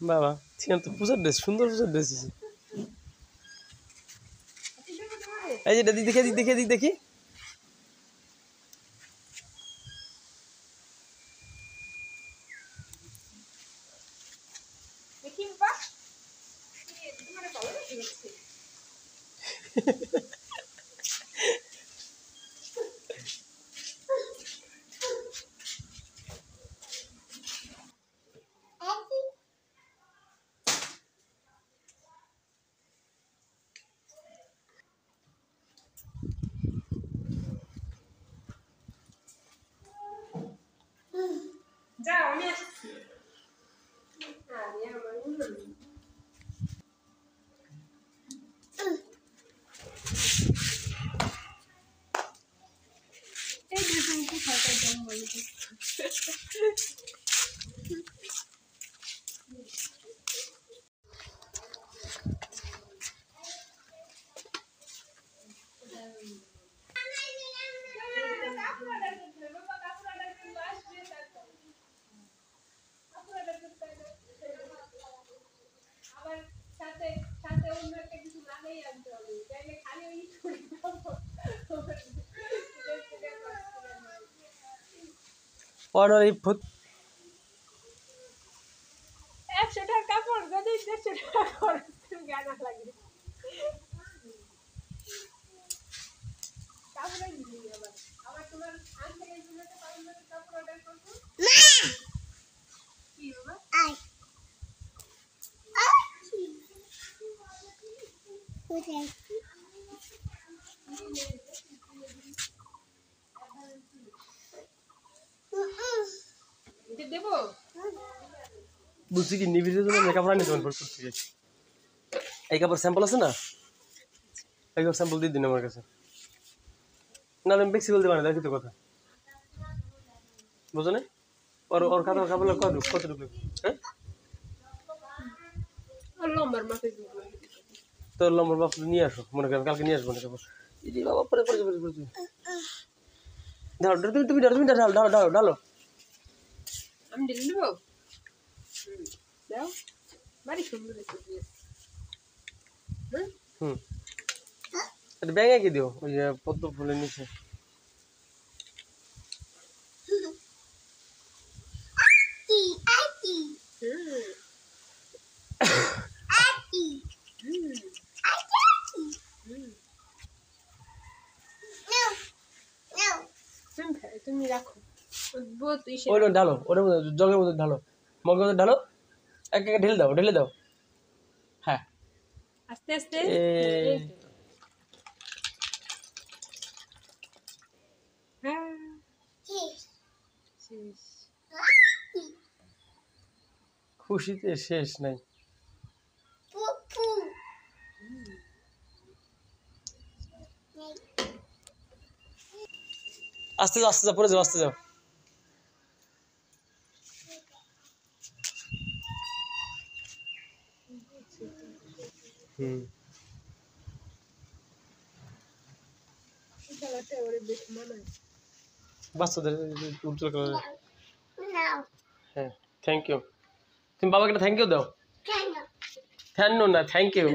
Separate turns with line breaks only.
বাবা ঠিক তো পূজার ড্রেস সুন্দর পূজার ড্রেস এই যে দেখি দেখি দেখি দেখি
যাও আমি আসছি আরে আমার এই দেখুন কি খাতা জম বলে
অর্ডার এই
100 টাকা কাপড় যদি 150 টাকা খরচ গানা লাগে কাপড় নিয়ে আবার তোমার আনতে গেলে তো কাপড় অর্ডার করব না কি বাবা আই কোথায় দেব
বুঝছি কি নিবিড়ের জন্য মেকআপ রানি তোমার করতে গেছি এই কাপড় স্যাম্পল আছে না এই কাপড় স্যাম্পল দিয়ে দিন আমার কাছে না আমি বেশি বলতে পারি না দেখি তো কথা বুঝো না ওর কাপড় কাপড় কত ঢুকলো হ্যাঁ
লম্বার মাপে দিব
তোর লম্বর বাপ নিয়ে আসো মনে করেন কালকে নিয়ে আসবো না কাপড় দিদি বাবা পরে পরে ঢালো তুমি ঢালো
আমি ঢেলে নেব দাও বাড়ি সুন্দর দেখতে
এটা ব্যাঙে কি দিও ওই যে পদ্ম ফুলের নিচে
তুমি রাখো
ওটা ঢালো ওটার মধ্যে জগের মধ্যে ঢালো মগের মধ্যে ঢালো এক এক ঢেলে দাও হ্যাঁ
আস্তে আস্তে
খুশিতে শেষ নাই আস্তে যাও পরে যাও আস্তে যাও বাচ্চাদের উজ্জ্বল কালার হ্যাঁ থ্যাংক ইউ তুমি বাবাকে একটা থ্যাংক ইউ দাও থ্যাংক না থ্যাংক ইউ